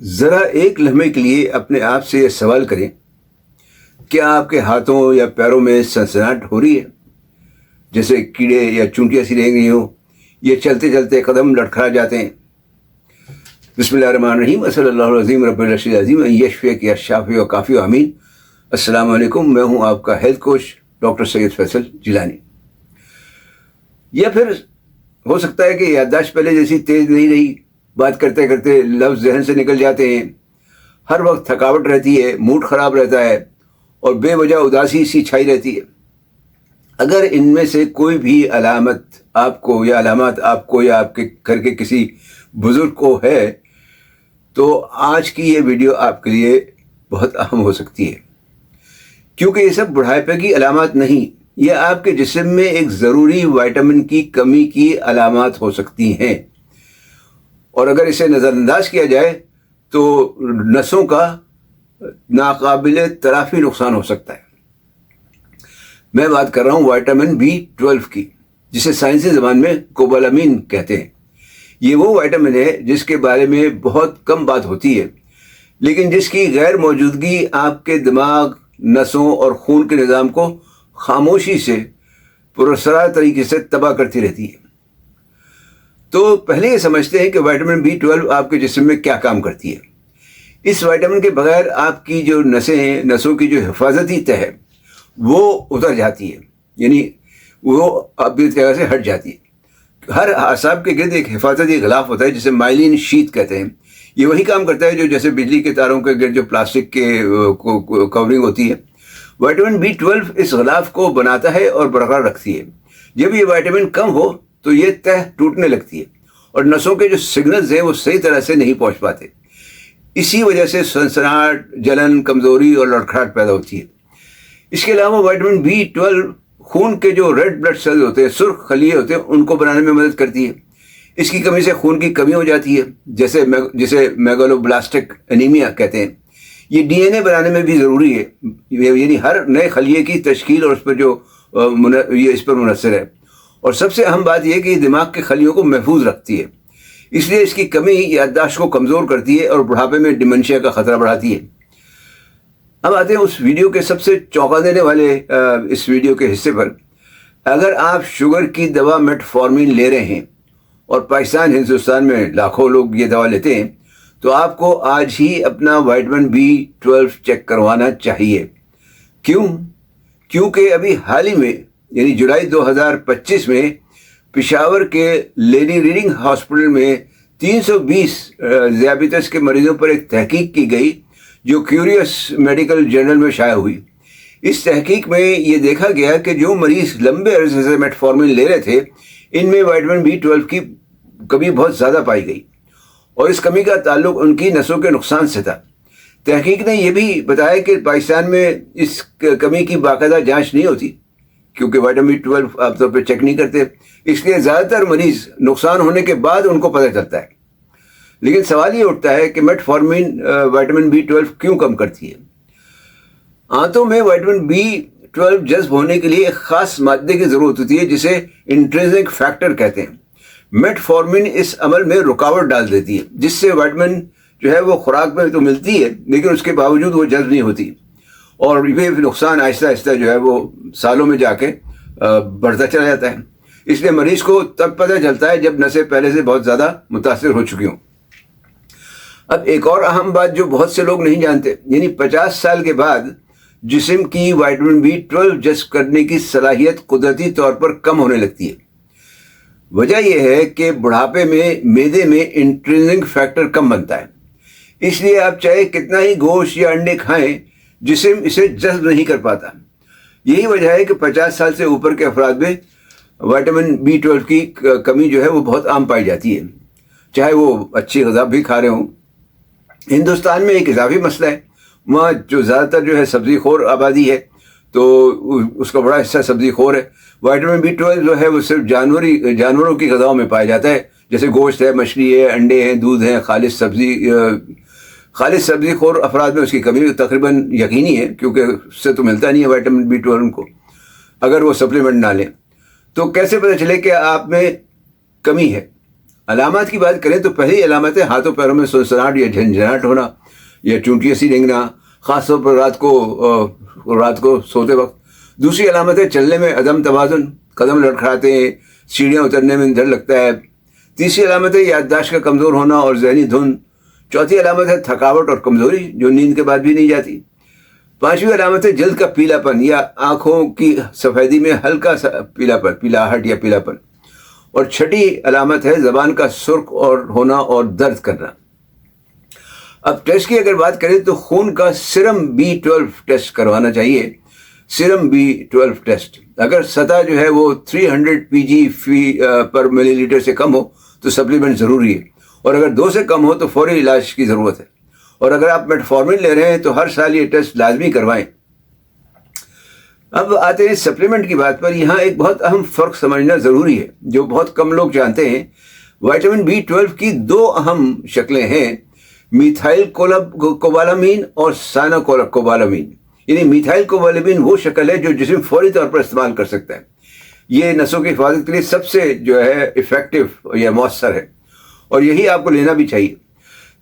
ذرا ایک لمحے کے لیے اپنے آپ سے یہ سوال کریں، کیا آپ کے ہاتھوں یا پیروں میں سنسناہٹ ہو رہی ہے، جیسے کیڑے یا چونٹیاں سی رہ گئی ہوں، یہ چلتے چلتے قدم لڑکھڑا جاتے ہیں؟ بسم اللہ الرحمن الرحیم، صلی اللہ العظیم رب العرش العظیم یشفیک یا شافی و کافی و امین۔ السلام علیکم، میں ہوں آپ کا ہیلتھ کوچ ڈاکٹر سید فیصل جیلانی۔ یا پھر ہو سکتا ہے کہ یادداشت پہلے جیسی تیز نہیں رہی، بات کرتے کرتے لفظ ذہن سے نکل جاتے ہیں، ہر وقت تھکاوٹ رہتی ہے، موڈ خراب رہتا ہے اور بے وجہ اداسی سی چھائی رہتی ہے۔ اگر ان میں سے کوئی بھی علامات آپ کو یا آپ کے گھر کے کسی بزرگ کو ہے تو آج کی یہ ویڈیو آپ کے لیے بہت اہم ہو سکتی ہے، کیونکہ یہ سب بڑھاپے کی علامات نہیں، یہ آپ کے جسم میں ایک ضروری وائٹامن کی کمی کی علامات ہو سکتی ہیں، اور اگر اسے نظر انداز کیا جائے تو نسوں کا ناقابل تلافی نقصان ہو سکتا ہے۔ میں بات کر رہا ہوں وائٹامن B12 کی، جسے سائنسی زبان میں کوبالامین کہتے ہیں۔ یہ وہ وائٹامن ہے جس کے بارے میں بہت کم بات ہوتی ہے، لیکن جس کی غیر موجودگی آپ کے دماغ، نسوں اور خون کے نظام کو خاموشی سے پراسرار طریقے سے تباہ کرتی رہتی ہے۔ تو پہلے یہ سمجھتے ہیں کہ وائٹامن B12 آپ کے جسم میں کیا کام کرتی ہے۔ اس وائٹامن کے بغیر آپ کی جو نسیں ہیں، نسوں کی جو حفاظتی تہ ہے وہ اتر جاتی ہے، یعنی وہ اپنی جگہ سے ہٹ جاتی ہے۔ ہر اعصاب کے گرد ایک حفاظتی غلاف ہوتا ہے جسے مائلین شیت کہتے ہیں۔ یہ وہی کام کرتا ہے جو جیسے بجلی کے تاروں کے گرد جو پلاسٹک کے کورنگ ہوتی ہے۔ وائٹامن B12 اس غلاف کو بناتا ہے اور برقرار رکھتی ہے۔ جب یہ وائٹامن کم ہو تو یہ تہ ٹوٹنے لگتی ہے اور نسوں کے جو سگنلز ہیں وہ صحیح طرح سے نہیں پہنچ پاتے۔ اسی وجہ سے سنسناہٹ، جلن، کمزوری اور لڑکھڑاہٹ پیدا ہوتی ہے۔ اس کے علاوہ وائٹامن B12 خون کے جو ریڈ بلڈ سیل ہوتے ہیں، سرخ خلیے ہوتے ہیں، ان کو بنانے میں مدد کرتی ہے۔ اس کی کمی سے خون کی کمی ہو جاتی ہے، جسے میگالوبلاسٹک انیمیا کہتے ہیں۔ یہ DNA بنانے میں بھی ضروری ہے، یعنی ہر نئے خلیے کی تشکیل اور اس پر یہ اس پر منحصر ہے۔ اور سب سے اہم بات یہ کہ یہ دماغ کے خلیوں کو محفوظ رکھتی ہے، اس لیے اس کی کمی یادداشت کو کمزور کرتی ہے اور بڑھاپے میں ڈیمنشیا کا خطرہ بڑھاتی ہے۔ اب آتے ہیں اس ویڈیو کے سب سے چونکا دینے والے اس ویڈیو کے حصے پر۔ اگر آپ شوگر کی دوا میٹفارمین لے رہے ہیں، اور پاکستان، ہندوستان میں لاکھوں لوگ یہ دوا لیتے ہیں، تو آپ کو آج ہی اپنا وائٹامن B12 چیک کروانا چاہیے۔ کیونکہ ابھی حال ہی میں یعنی جولائی 2025 میں پشاور کے لیڈی ریڈنگ ہاسپٹل میں 320 ذیابیطس کے مریضوں پر ایک تحقیق کی گئی جو کیوریس میڈیکل جرنل میں شائع ہوئی۔ اس تحقیق میں یہ دیکھا گیا کہ جو مریض لمبے عرصے سے میٹفارمین لے رہے تھے، ان میں وائٹامن B12 کی کمی بہت زیادہ پائی گئی، اور اس کمی کا تعلق ان کی نسوں کے نقصان سے تھا۔ تحقیق نے یہ بھی بتایا کہ پاکستان میں اس کمی کی باقاعدہ جانچ نہیں ہوتی، کیونکہ وائٹامن B12 عام طور پہ چیک نہیں کرتے، اس لیے زیادہ تر مریض نقصان ہونے کے بعد ان کو پتہ چلتا ہے۔ لیکن سوال یہ اٹھتا ہے کہ میٹفارمین وائٹامن B12 کیوں کم کرتی ہے؟ آنتوں میں وائٹامن B12 جذب ہونے کے لیے ایک خاص مادے کی ضرورت ہوتی ہے جسے انٹرنسک فیکٹر کہتے ہیں۔ میٹفارمین اس عمل میں رکاوٹ ڈال دیتی ہے، جس سے وائٹامن جو ہے وہ خوراک میں تو ملتی ہے لیکن اس کے باوجود وہ جذب نہیں ہوتی، اور یہ نقصان آہستہ آہستہ جو ہے وہ سالوں میں جا کے بڑھتا چلا جاتا ہے۔ اس لیے مریض کو تب پتہ چلتا ہے جب نسیں پہلے سے بہت زیادہ متاثر ہو چکی ہوں۔ اب ایک اور اہم بات جو بہت سے لوگ نہیں جانتے، یعنی 50 سال کے بعد جسم کی وائٹامن B12 جذب کرنے کی صلاحیت قدرتی طور پر کم ہونے لگتی ہے۔ وجہ یہ ہے کہ بڑھاپے میں معدے میں انٹرنسک فیکٹر کم بنتا ہے، اس لیے آپ چاہے کتنا ہی گوشت یا انڈے کھائیں، جسم اسے جذب نہیں کر پاتا۔ یہی وجہ ہے کہ 50 سال سے اوپر کے افراد میں وائٹامن B12 کی کمی جو ہے وہ بہت عام پائی جاتی ہے، چاہے وہ اچھی غذا بھی کھا رہے ہوں۔ ہندوستان میں ایک اضافی مسئلہ ہے، وہاں جو زیادہ تر جو ہے سبزی خور آبادی ہے، تو اس کا بڑا حصہ سبزی خور ہے۔ وائٹامن B12 جو ہے وہ صرف جانوروں کی غذاؤں میں پایا جاتا ہے، جیسے گوشت ہے، مچھلی ہے، انڈے ہیں، دودھ ہیں۔ خالص سبزی خور افراد میں اس کی کمی تقریباً یقینی ہے، کیونکہ اس سے تو ملتا نہیں ہے وائٹامن B12 کو، اگر وہ سپلیمنٹ نہ لیں۔ تو کیسے پتہ چلے کہ آپ میں کمی ہے؟ علامات کی بات کریں تو پہلی علامت ہے ہاتھوں پیروں میں سنسناہٹ یا جھنجھناہٹ ہونا یا چونٹیاں سی رینگنا، خاص طور پر رات کو سوتے وقت۔ دوسری علامت ہے چلنے میں عدم توازن، قدم لڑکھڑاتے ہیں، سیڑھیاں اترنے میں ڈر لگتا ہے۔ تیسری علامت ہے یادداشت کا کمزور ہونا اور ذہنی دھند۔ چوتھی علامت ہے تھکاوٹ اور کمزوری جو نیند کے بعد بھی نہیں جاتی۔ پانچویں علامت ہے جلد کا پیلا پن یا آنکھوں کی سفیدی میں ہلکا سا پیلاہٹ یا پیلا پن۔ اور چھٹی علامت ہے زبان کا سرخ اور ہونا اور درد کرنا۔ اب ٹیسٹ کی اگر بات کریں تو خون کا سیرم B12 ٹیسٹ کروانا چاہیے۔ سیرم B12 ٹیسٹ اگر سطح جو ہے وہ 300 pg پر ملی لیٹر سے کم ہو تو سپلیمنٹ ضروری ہے، اور اگر 2 سے کم ہو تو فوری علاج کی ضرورت ہے۔ اور اگر آپ میٹفارمن لے رہے ہیں تو ہر سال یہ ٹیسٹ لازمی کروائیں۔ اب آتے ہیں سپلیمنٹ کی بات پر۔ یہاں ایک بہت اہم فرق سمجھنا ضروری ہے جو بہت کم لوگ جانتے ہیں۔ وائٹامن B12 کی 2 اہم شکلیں ہیں، میتھائل کوبالامین اور سائنوکوبالامین۔ یعنی میتھائل کوبالامین وہ شکل ہے جو جسم فوری طور پر استعمال کر سکتا ہے، یہ نسوں کی حفاظت کے لیے سب سے جو ہے افیکٹو یا مؤثر ہے، اور یہی آپ کو لینا بھی چاہیے۔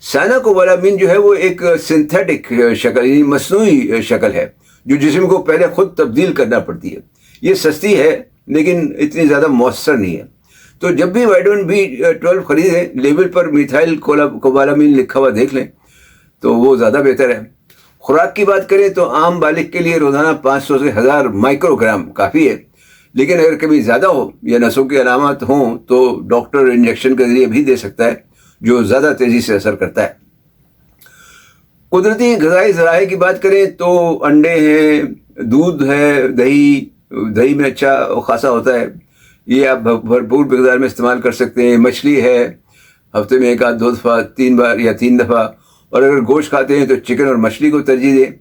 سائنوکوبالامین جو ہے وہ ایک سنتھیٹک شکل یعنی مصنوعی شکل ہے جو جسم کو پہلے خود تبدیل کرنا پڑتی ہے۔ یہ سستی ہے لیکن اتنی زیادہ مؤثر نہیں ہے۔ تو جب بھی وائٹامن B12 خریدیں لیبل پر میتھائل کوبالامین لکھا ہوا دیکھ لیں تو وہ زیادہ بہتر ہے۔ خوراک کی بات کریں تو عام بالغ کے لیے روزانہ 500 سے 1000 مائکرو گرام کافی ہے، لیکن اگر کبھی زیادہ ہو یا نسوں کی علامات ہوں تو ڈاکٹر انجیکشن کے ذریعے بھی دے سکتا ہے جو زیادہ تیزی سے اثر کرتا ہے۔ قدرتی غذائی ذرائع کی بات کریں تو انڈے ہیں، دودھ ہے، دہی میں اچھا خاصا ہوتا ہے، یہ آپ بھرپور مقدار میں استعمال کر سکتے ہیں۔ مچھلی ہے، ہفتے میں 1-2 دفعہ، 3 بار یا 3 دفعہ، اور اگر گوشت کھاتے ہیں تو چکن اور مچھلی کو ترجیح دیں۔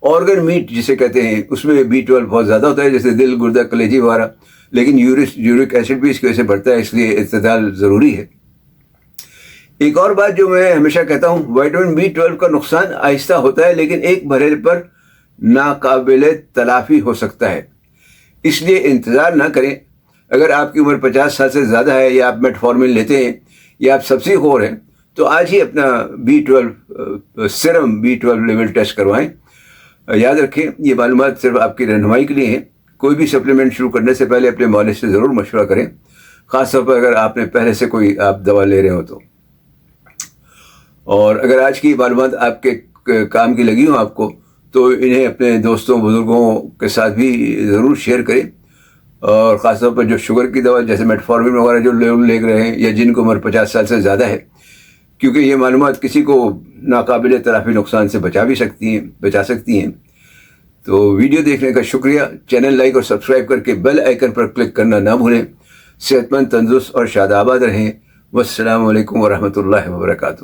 آرگن میٹ جسے کہتے ہیں اس میں B12 بہت زیادہ ہوتا ہے، جیسے دل، گردہ، کلیجی وغیرہ، لیکن یورک ایسڈ بھی اس کی وجہ سے بڑھتا ہے، اس لیے اعتدال ضروری ہے۔ ایک اور بات جو میں ہمیشہ کہتا ہوں، وائٹامن B12 کا نقصان آہستہ ہوتا ہے لیکن ایک مرحلے پر ناقابل تلافی ہو سکتا ہے، اس لیے انتظار نہ کریں۔ اگر آپ کی عمر 50 سال سے زیادہ ہے یا آپ میٹفارمن لیتے ہیں یا آپ سبزی خور ہیں تو آج ہی اپنا سیرم B12 لیول ٹیسٹ کروائیں۔ یاد رکھیں یہ معلومات صرف آپ کی رہنمائی کے لیے ہیں، کوئی بھی سپلیمنٹ شروع کرنے سے پہلے اپنے مالج سے ضرور مشورہ کریں، خاص طور پر اگر آپ نے پہلے سے کوئی آپ دوا لے رہے ہو تو۔ اور اگر آج کی معلومات آپ کے کام کی لگی ہوں آپ کو تو انہیں اپنے دوستوں بزرگوں کے ساتھ بھی ضرور شیئر کریں، اور خاص طور پر جو شوگر کی دوا جیسے میٹفارمن وغیرہ جو لے رہے ہیں یا جن کو عمر 50 سال سے زیادہ ہے، کیونکہ یہ معلومات کسی کو ناقابل تلافی نقصان سے بچا سکتی ہیں۔ تو ویڈیو دیکھنے کا شکریہ۔ چینل لائک اور سبسکرائب کر کے بیل آئیکن پر کلک کرنا نہ بھولیں۔ صحت مند، تندرست اور شاد آباد رہیں۔ والسلام علیکم ورحمۃ اللہ وبرکاتہ۔